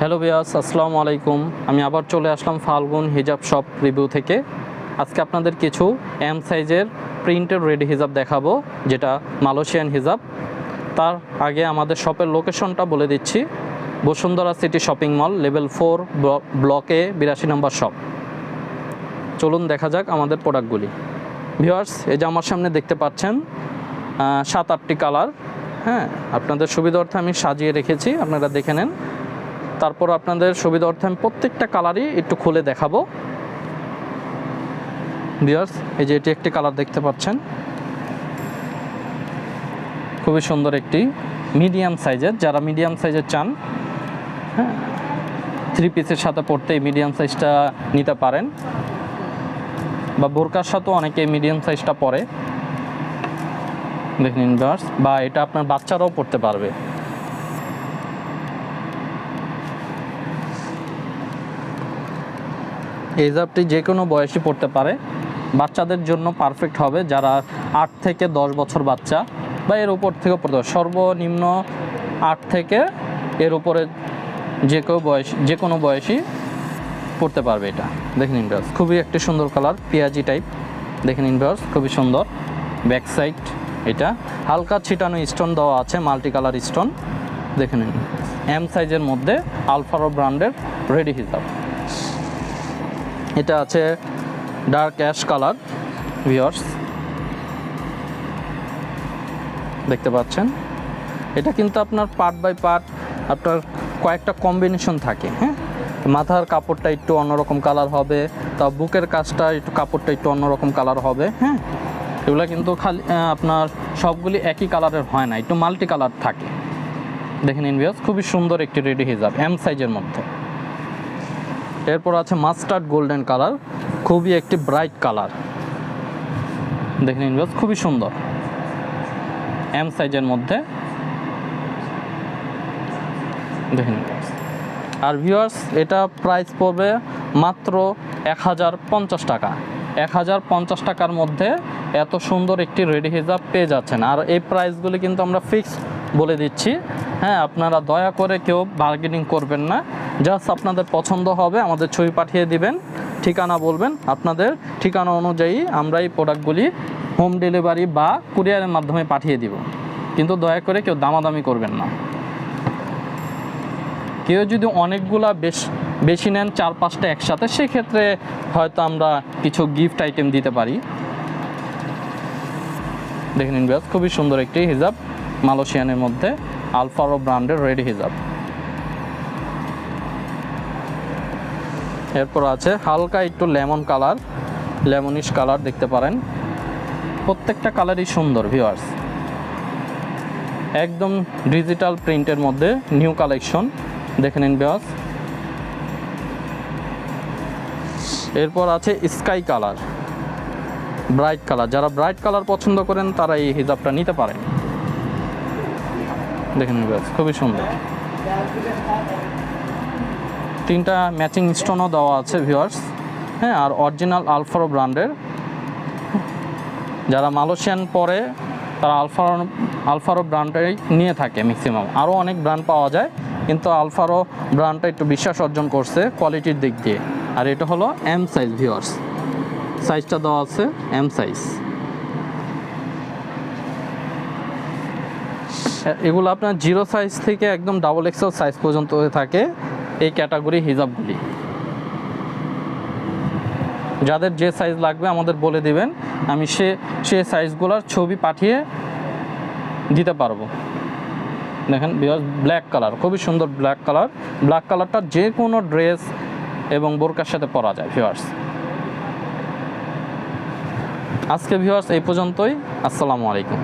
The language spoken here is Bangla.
হ্যালো ভিউয়ার্স, আসসালামু আলাইকুম। আমি আবার চলে আসলাম ফাল্গুন হিজাব শপ রিভিউ থেকে। আজকে আপনাদের কিছু এম সাইজের প্রিন্টেড রেডি হিজাব দেখাবো, যেটা মালয়েশিয়ান হিজাব। তার আগে আমাদের শপের লোকেশনটা বলে দিচ্ছি। Bashundhara city shopping mall, level 4, ব্লকে 82 নম্বর শপ। চলুন দেখা যাক আমাদের প্রোডাক্টগুলি। ভিউয়ার্স, এই যে আমার সামনে দেখতে পাচ্ছেন 7-8টি কালার। হ্যাঁ, আপনাদের সুবিধার্থে আমি সাজিয়ে রেখেছি, আপনারা দেখে নেন। তারপর আপনাদের সুবিধার্থে আমি প্রত্যেকটা কালারই একটু খুলে দেখাবো। ভিউয়ার্স, এই যে এটি একটি কালার দেখতে পাচ্ছেন, খুবই সুন্দর একটি মিডিয়াম সাইজের। যারা মিডিয়াম সাইজের চান, হ্যাঁ, 3 পিসের সাথে পড়তে এই মিডিয়াম সাইজটা নিতে পারেন, বা বোরকার সাথেও অনেকে মিডিয়াম সাইজটা পরে। দেখুন ভিউয়ার্স, বা এটা আপনার বাচ্চারাও পড়তে পারবে। এই হিজাবটি যে কোনো বয়সী পড়তে পারে, বাচ্চাদের জন্য পারফেক্ট হবে। যারা 8 থেকে 10 বছর বাচ্চা বা এর উপর থেকে পড়তে পারে, সর্বনিম্ন 8 থেকে এর উপরে যে কোনো বয়সী পড়তে পারবে এটা। দেখে নিন ভিউয়ার্স, খুবই একটি সুন্দর কালার, পেঁয়াজি টাইপ। দেখে নিন ভিউয়ার্স, খুবই সুন্দর। ব্যাক সাইড এটা হালকা ছিটানো স্টোন দেওয়া আছে, মাল্টি কালার স্টোন। দেখে নিন, এম সাইজের মধ্যে আলফারো ব্র্যান্ডের রেডি হিজাব। এটা আছে ডার্ক অ্যাশ কালার। ভিউয়ার্স, দেখতে পাচ্ছেন, এটা কিন্তু আপনার পার্ট বাই পার্ট আপনার কয়েকটা কম্বিনেশন থাকে। হ্যাঁ, মাথার কাপড়টা একটু অন্যরকম কালার হবে, তা বুকের কাজটা একটু কাপড়টা একটু অন্যরকম কালার হবে। হ্যাঁ, এগুলো কিন্তু খালি আপনার সবগুলি একই কালারের হয় না, একটু মাল্টি কালার থাকে। দেখে নিন ভিউয়ার্স, খুবই সুন্দর একটি রেডি হিজাব এম সাইজের মধ্যে। এরপর আছে মাস্টার্ড গোল্ডেন কালার, খুবই একটি ব্রাইট কালার। দেখে নিন ভিউয়ার্স, খুবই সুন্দর এম সাইজের মধ্যে। দেখে নিন, আর ভিউয়ার্স এটা প্রাইস পড়বে মাত্র 1050 টাকা। 1050 টাকার মধ্যে এত সুন্দর একটি রেডি হিজাব পেয়ে যাচ্ছেন। আর এই প্রাইসগুলি কিন্তু আমরা ফিক্স বলে দিচ্ছি। হ্যাঁ, আপনারা দয়া করে কেউ বার্গেনিং করবেন না। জাস্ট আপনাদের পছন্দ হবে, আমাদের ছবি পাঠিয়ে দিবেন, ঠিকানা বলবেন, আপনাদের ঠিকানা অনুযায়ী আমরা এই প্রোডাক্টগুলি হোম ডেলিভারি বা কুরিয়ারের মাধ্যমে পাঠিয়ে দিব। কিন্তু দয়া করে কেউ দামাদামি করবেন না। কেউ যদি অনেকগুলা বেশি নেন, 4-5টা একসাথে, সেক্ষেত্রে হয়তো আমরা কিছু গিফট আইটেম দিতে পারি। দেখে নিন ভিউয়ার্স, খুবই সুন্দর একটি হিজাব মালয়েশিয়ানের মধ্যে আলফারো ব্র্যান্ডের রেডি হিজাব। এরপর আছে হালকা একটু লেমন কালার, লেমনিশ কালার দেখতে পারেন। প্রত্যেকটা কালারই সুন্দর ভিউয়ার্স, একদম ডিজিটাল প্রিন্টের মধ্যে নিউ কালেকশন। দেখে নিন ভিউয়ার্স। এরপর আছে স্কাই কালার, ব্রাইট কালার। যারা ব্রাইট কালার পছন্দ করেন তারা এই হিজাবটা নিতে পারেন। দেখে নিন ভিউয়ার্স, খুবই সুন্দর। 3টা ম্যাচিং স্টোনও দেওয়া আছে ভিউয়ার্স। হ্যাঁ, আর অরিজিনাল আলফারো ব্র্যান্ডের। যারা মালয়েশিয়ান পরে তারা আলফারো ব্র্যান্ডটাই নিয়ে থাকে ম্যাক্সিমাম। আরও অনেক ব্র্যান্ড পাওয়া যায়, কিন্তু আলফারো ব্র্যান্ডটা একটু বিশ্বাস অর্জন করছে কোয়ালিটির দিক দিয়ে। আর এটা হলো এম সাইজ ভিউয়ার্স, সাইজটা দেওয়া আছে এম সাইজ। এগুলো আপনার 0 সাইজ থেকে একদম XXL সাইজ পর্যন্ত থাকে এই ক্যাটাগরি হিজাবগুলি। যাদের যে সাইজ লাগবে আমাদের বলে দিবেন, আমি সে সাইজগুলোর ছবি পাঠিয়ে দিতে পারবো। দেখেন ভিউয়ার্স, ব্ল্যাক কালার, খুবই সুন্দর ব্ল্যাক কালার। ব্ল্যাক কালারটা যে কোনো ড্রেস এবং বোরকার সাথে পরা যায় ভিউয়ার্স। আজকে ভিউয়ার্স এই পর্যন্তই। আসসালামু আলাইকুম।